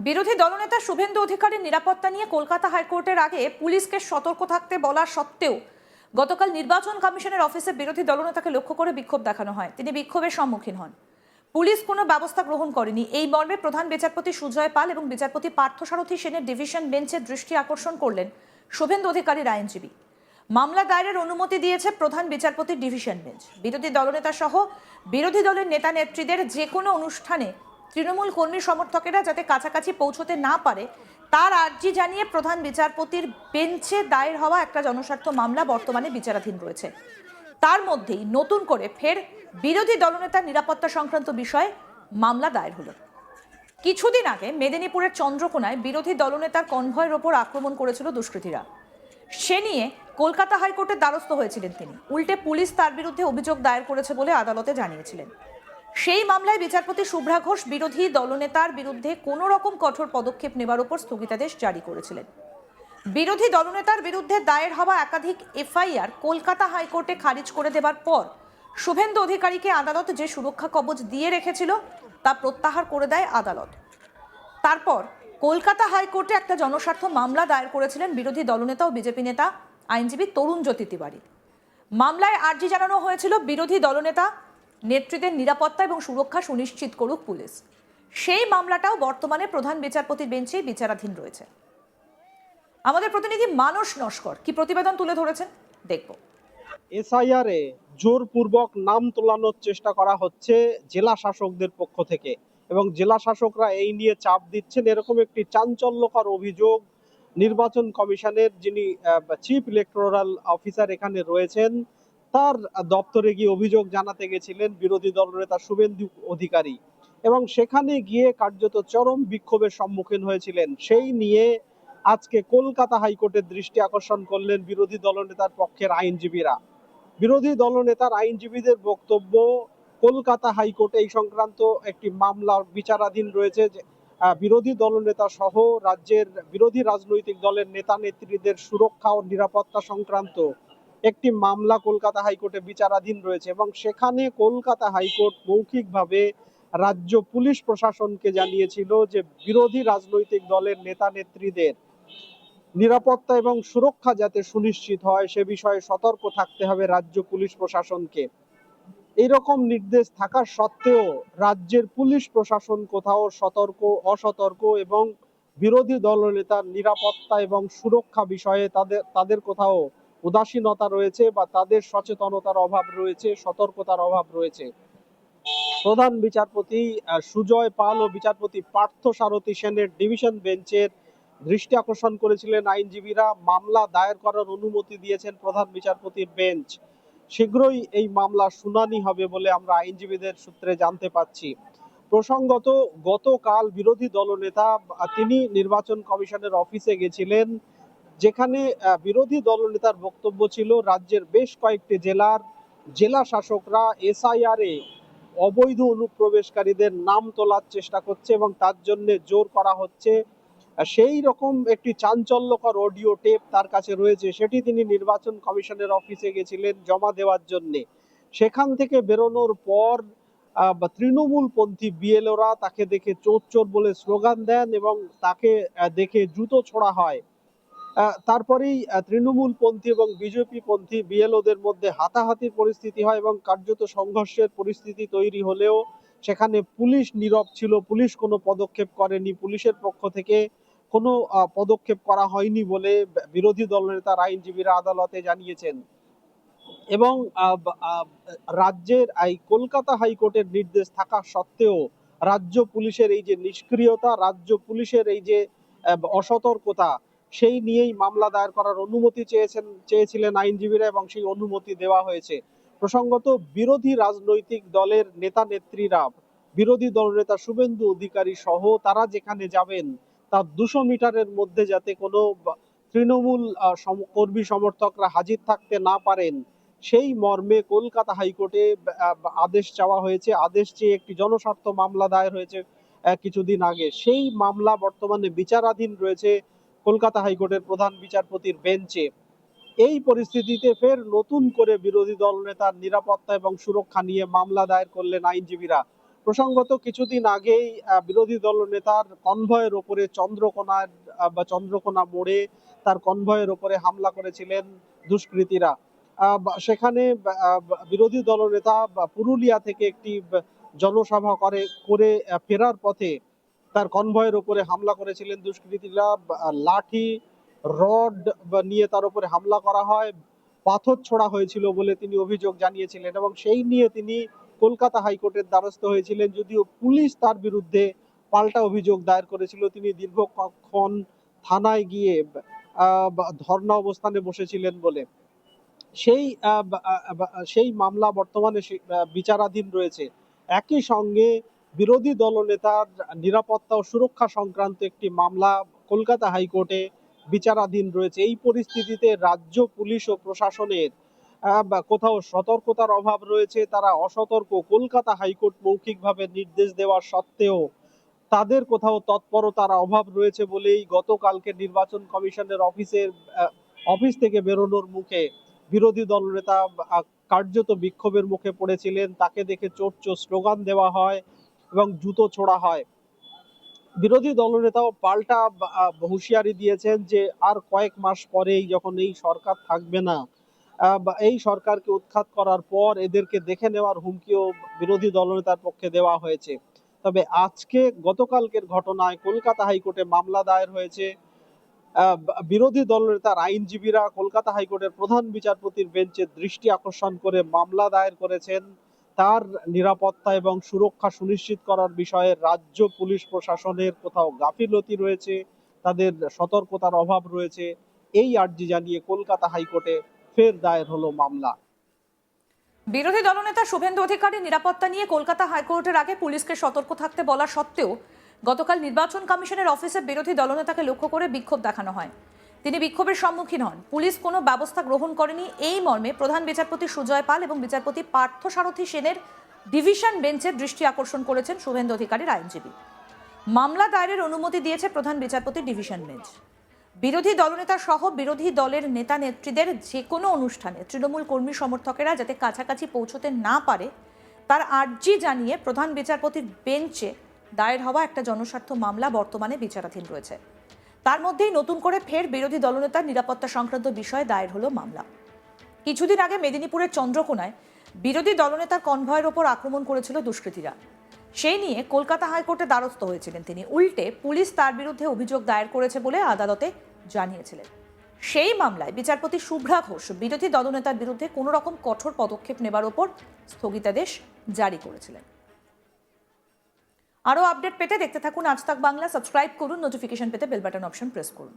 বিরোধী দলনেতা শুভেন্দু অধিকারীর নিরাপত্তা নিয়ে কলকাতা হাইকোর্টের আগে পুলিশকে সতর্ক থাকতে বলা সত্ত্বেও গতকাল নির্বাচন কমিশনের অফিসে বিরোধী দলনেতাকে লক্ষ্য করে বিক্ষোভ দেখানো হয়। তিনি বিক্ষোভের সম্মুখীন হন। পুলিশ কোনো ব্যবস্থা গ্রহণ করেনি। এই মর্মে প্রধান বিচারপতি সুজয় পাল এবং বিচারপতি পার্থসারথী সেনের ডিভিশন বেঞ্চের দৃষ্টি আকর্ষণ করলেন শুভেন্দু অধিকারীর আইনজীবী। মামলা দায়েরের অনুমতি দিয়েছে প্রধান বিচারপতির ডিভিশন বেঞ্চ। বিরোধী দলনেতা সহ বিরোধী দলের নেতা নেত্রীদের যে কোনো অনুষ্ঠানে তৃণমূল কর্মী সমর্থকেরা যাতে কাছাকাছি পৌঁছতে না পারে তার আর্জি জানিয়ে প্রধান বিচারপতির বেঞ্চে দায়ের হওয়া একটা জনস্বার্থ মামলা বর্তমানে বিচারাধীন রয়েছে। তার মধ্যেই নতুন করে ফের বিরোধী দলনেতার নিরাপত্তা সংক্রান্ত বিষয়ে মামলা দায়ের হলো। কিছুদিন আগে মেদিনীপুরের চন্দ্রকোনায় বিরোধী দলনেতার কনভয়ের ওপর আক্রমণ করেছিল দুষ্কৃতীরা। সে নিয়ে কলকাতা হাইকোর্টের দ্বারস্থ হয়েছিলেন তিনি। উল্টে পুলিশ তার বিরুদ্ধে অভিযোগ দায়ের করেছে বলে আদালতে জানিয়েছিলেন। সেই মামলায় বিচারপতি শুভ্রা ঘোষ বিরোধী দলনেতার বিরুদ্ধে কোনো রকম কঠোর পদক্ষেপ নেবার উপর স্থগিতাদেশ জারি করেছিলেন। বিরোধী দলনেতার বিরুদ্ধে দায়ের হওয়া একাধিক এফআইআর কলকাতা হাইকোর্টে খারিজ করে দেবার পর শুভেন্দু অধিকারীকে আদালত যে সুরক্ষা কবচ দিয়ে রেখেছিল তা প্রত্যাহার করে দেয় আদালত। তারপর কলকাতা হাইকোর্টে একটা জনস্বার্থ মামলা দায়ের করেছিলেন বিরোধী দলনেতা ও বিজেপি নেতা আইনজীবী তরুণ জ্যোতি তিওয়ারি। মামলায় আর্জি জানানো হয়েছিল বিরোধী দলনেতা নেত্রীদের নিরাপত্তা এবং সুরক্ষা সুনিশ্চিত করুক পুলিশ। সেই মামলাটাও বর্তমানে প্রধান বিচারপতির বেঞ্চে বিচারাধীন রয়েছে। আমাদের প্রতিনিধি মানস নস্কর কি প্রতিবেদন তুলে ধরেছেন দেখব। এসআইআর এ জোরপূর্বক নাম তোলানোর চেষ্টা করা হচ্ছে জেলা শাসকদের পক্ষ থেকে এবং জেলা শাসকরা এই নিয়ে চাপ দিচ্ছেন। এরকম একটি চাঞ্চল্যকর অভিযোগ নির্বাচন কমিশনের যিনি চিফ ইলেকটোরাল অফিসার এখানে রয়েছেন তার দপ্তরে গিয়ে অভিযোগ জানাতে গেছিলেন বিরোধী দলনেতা শুভেন্দু অধিকারী এবং সেখানে গিয়ে কার্যত চরম বিক্ষোভের সম্মুখীন হয়েছিলেন। সেই নিয়ে আজকে কলকাতা হাইকোর্টের দৃষ্টি আকর্ষণ করলেন বিরোধী দলনেতার পক্ষের আইনজীবীরা। বিরোধী দলনেতার আইনজীবীদের বক্তব্য, কলকাতা হাইকোর্টে এই সংক্রান্ত একটি মামলা বিচারাধীন রয়েছে। বিরোধী দলনেতা সহ রাজ্যের বিরোধী রাজনৈতিক দলের নেতা নেত্রীদের সুরক্ষা ও নিরাপত্তা সংক্রান্ত একটি মামলা কলকাতা হাইকোর্টে বিচারাধীন রয়েছে এবং সেখানে কলকাতা হাইকোর্ট মৌখিকভাবে রাজ্য পুলিশ প্রশাসনকে জানিয়েছিল যে বিরোধী রাজনৈতিক দলের নেতা নেত্রীদের নিরাপত্তা এবং সুরক্ষা যাতে সুনিশ্চিত হয় সে বিষয়ে সতর্ক থাকতে হবে রাজ্য পুলিশ প্রশাসনকে। এইরকম নির্দেশ থাকা সত্ত্বেও রাজ্যের পুলিশ প্রশাসন কোথাও সতর্ক, অসতর্ক এবং বিরোধী দলনেতার নিরাপত্তা এবং সুরক্ষা বিষয়ে তাদের কোথাও উদাসীনতা রয়েছে বা তাদের সচেতনতার অভাব রয়েছে, সতর্কতার অভাব রয়েছে। প্রধান বিচারপতি সুজয় পাল ও বিচারপতি পার্থসারথী সেনের ডিভিশন বেঞ্চের দৃষ্টি আকর্ষণ করেছিলেন আইনজীবীরা। মামলা দায়ের করার অনুমতি দিয়েছেন প্রধান বিচারপতির বেঞ্চ। শীঘ্রই এই মামলা শুনানি হবে বলে আমরা আইনজীবীদের সূত্রে জানতে পাচ্ছি। প্রসঙ্গত, গতকাল বিরোধী দলনেতা তিনি নির্বাচন কমিশনের অফিসে গেছিলেন, যেখানে বিরোধী দলনেতার বক্তব্য ছিল রাজ্যের বেশ কয়েকটি জেলার জেলা শাসকরা এসআইআর এ অবৈধ অনুপ্রবেশকারীদের নাম তোলার চেষ্টা করছে এবং তার জন্য জোর করা হচ্ছে। সেই রকম একটি চাঞ্চল্যকর অডিও টেপ তার কাছে রয়েছে, সেটি তিনি নির্বাচন কমিশনের অফিসে গেছিলেন জমা দেওয়ার জন্য। সেখান থেকে বেরোনোর পর তৃণমূলপন্থী বিএলওরা তাকে দেখে চোর চোর বলে স্লোগান দেন এবং তাকে দেখে জুতো ছোড়া হয়। তারপরেই তৃণমূলপন্থী এবং বিজেপি পন্থী বিএলওদের মধ্যে হাতাহাতির পরিস্থিতি হয় এবং কার্যত সংঘর্ষের পরিস্থিতি তৈরি হলেও সেখানে পুলিশ নীরব ছিল, পুলিশ কোনো পদক্ষেপ করেনি, পুলিশের পক্ষ থেকে কোনো পদক্ষেপ করা হয়নি বলে বিরোধী দলনেতার আইনজীবীরা আদালতে জানিয়েছেন। এবং রাজ্যের এই কলকাতা হাইকোর্টের নির্দেশ থাকা সত্ত্বেও রাজ্য পুলিশের এই যে নিষ্ক্রিয়তা, রাজ্য পুলিশের এই যে অসতর্কতা, সেই নিয়েই মামলা দায়ের করার অনুমতি চেয়েছিলেন আইনজীবীরা এবং সেই অনুমতি দেওয়া হয়েছে। প্রসঙ্গত, বিরোধী রাজনৈতিক দলের নেতা নেত্রীরা, বিরোধী দলনেতা শুভেন্দু অধিকারী সহ তারা যেখানে যাবেন তার 200 মিটারের মধ্যে যাতে কোনো তৃণমূল কর্মী সমর্থকরা হাজির থাকতে না পারেন সেই মর্মে কলকাতা হাইকোর্টে আদেশ চাওয়া হয়েছে। আদেশ চেয়ে একটি জনস্বার্থ মামলা দায়ের হয়েছে কিছুদিন আগে। সেই মামলা বর্তমানে বিচারাধীন রয়েছে কলকাতা হাইকোর্টের প্রধান বিচারপতির বেঞ্চে। এই পরিস্থিতিতে ফের নতুন করে বিরোধী দলনেতার নিরাপত্তা এবং সুরক্ষা নিয়ে মামলা দায়ের করলেন আইনজীবীরা। প্রসঙ্গত কিছুদিন আগেই বিরোধী দলনেতার কনভয়ের ওপরে চন্দ্রকোনা মোড়ে তার কনভয়ের ওপরে হামলা করেছিলেন দুষ্কৃতীরা। সেখানে বিরোধী দলনেতা পুরুলিয়া থেকে একটি জনসভা করে ফেরার পথে তার কনভয়ের উপরে হামলা করেছিলেন দুষ্কৃতীরা। লাঠি রড নিয়ে তার উপরে হামলা করা হয়, পাথর ছোড়া হয়েছিল বলে তিনি অভিযোগ জানিয়েছিলেন এবং সেই নিয়ে তিনি কলকাতা হাইকোর্টের দ্বারস্থ হয়েছিলেন। যদিও পুলিশ তার বিরুদ্ধে পাল্টা অভিযোগ দায়ের করেছিল। তিনি দীর্ঘক্ষণ থানায় গিয়ে ধর্ণা অবস্থানে বসেছিলেন বলে সেই মামলা বর্তমানে বিচারাধীন রয়েছে। একই সঙ্গে বিরোধী দলনেতার নিরাপত্তা ও সুরক্ষা সংক্রান্ত একটি মামলা কলকাতা হাইকোর্টে বিচারাধীন রয়েছে। এই পরিস্থিতিতে রাজ্য পুলিশ ও প্রশাসনের কোথাও সতর্কতার অভাব রয়েছে, তারা অসতর্ক। কলকাতা হাইকোর্ট মৌখিকভাবে নির্দেশ দেওয়ার সত্ত্বেও তাদের কোথাও তৎপরতার অভাব রয়েছে বলেই গতকালকে নির্বাচন কমিশনের অফিস থেকে বেরোনোর মুখে বিরোধী দলনেতা কার্যত বিক্ষোভের মুখে পড়েছিলেন। তাকে দেখে চোর চোর স্লোগান দেওয়া হয় এবং জুতো ছোড়া হয়। বিরোধী দলনেতাও পাল্টা হুঁশিয়ারি দিয়েছেন যে আর কয়েক মাস পরেই যখন এই সরকার থাকবে না, এই সরকারকে উৎখাত করার পর এদেরকে দেখে নেওয়ার হুমকিও বিরোধী দলনেতার পক্ষে দেওয়া হয়েছে। তবে গতকালকের ঘটনায় কলকাতা হাইকোর্টে মামলা দায়ের হয়েছে। বিরোধী দলনেতার আইনজীবীরা কলকাতা হাইকোর্টের প্রধান বিচারপতির বেঞ্চে দৃষ্টি আকর্ষণ করে মামলা দায়ের করেছেন। তার নিরাপত্তা এবং সুরক্ষা সুনিশ্চিত করার বিষয়ে রাজ্য পুলিশ প্রশাসনের কোথাও গাফিলতি রয়েছে, তাদের সতর্কতার অভাব রয়েছে, এই আর্জি জানিয়ে কলকাতা হাইকোর্টে ফের দায়ের হলো মামলা। বিরোধী দলনেতা শুভেন্দু অধিকারীর নিরাপত্তা নিয়ে কলকাতা হাইকোর্টের আগে পুলিশকে সতর্ক থাকতে বলা সত্ত্বেও গতকাল নির্বাচন কমিশনের অফিসে বিরোধী দলনেতাকে লক্ষ্য করে বিক্ষোভ দেখানো হয়। তিনি বিক্ষোভের সম্মুখীন হন। পুলিশ কোনো ব্যবস্থা গ্রহণ করেনি, এই মর্মে প্রধান বিচারপতি সুজয় পাল এবং বিচারপতি পার্থসারথী সেনের ডিভিশন বেঞ্চের দৃষ্টি আকর্ষণ করেছেন শুভেন্দু অধিকারীর আইনজীবী। মামলা দায়েরের অনুমতি দিয়েছে প্রধান বিচারপতি ডিভিশন বেঞ্চ। বিরোধী দলনেতা সহ বিরোধী দলের নেতা নেত্রীদের যে কোনো অনুষ্ঠানে তৃণমূল কর্মী সমর্থকেরা যাতে কাছাকাছি পৌঁছতে না পারে তার আর্জি জানিয়ে প্রধান বিচারপতির বেঞ্চে দায়ের হওয়া একটা জনস্বার্থ মামলা বর্তমানে বিচারাধীন রয়েছে। তার মধ্যেই নতুন করে ফের বিরোধী দলনেতার নিরাপত্তা সংক্রান্ত বিষয়ে দায়ের হলো মামলা। কিছুদিন আগে মেদিনীপুরের চন্দ্রকোনায় বিরোধী দলনেতার কনভয়ের ওপর আক্রমণ করেছিল দুষ্কৃতীরা। সেই নিয়ে কলকাতা হাইকোর্টে দ্বারস্থ হয়েছিলেন তিনি। উল্টে পুলিশ তার বিরুদ্ধে অভিযোগ দায়ের করেছে বলে আদালতে জানিয়েছিলেন। সেই মামলায় বিচারপতি শুভ্রা ঘোষ বিরোধী দলনেতার বিরুদ্ধে কোনো রকম কঠোর পদক্ষেপ নেবার ওপর স্থগিতাদেশ জারি করেছিলেন। আরও আপডেট পেতে দেখতে থাকুন আজ তাক বাংলা। সাবস্ক্রাইব করুন, নোটিফিকেশন পেতে বেল বাটন অপশন প্রেস করুন।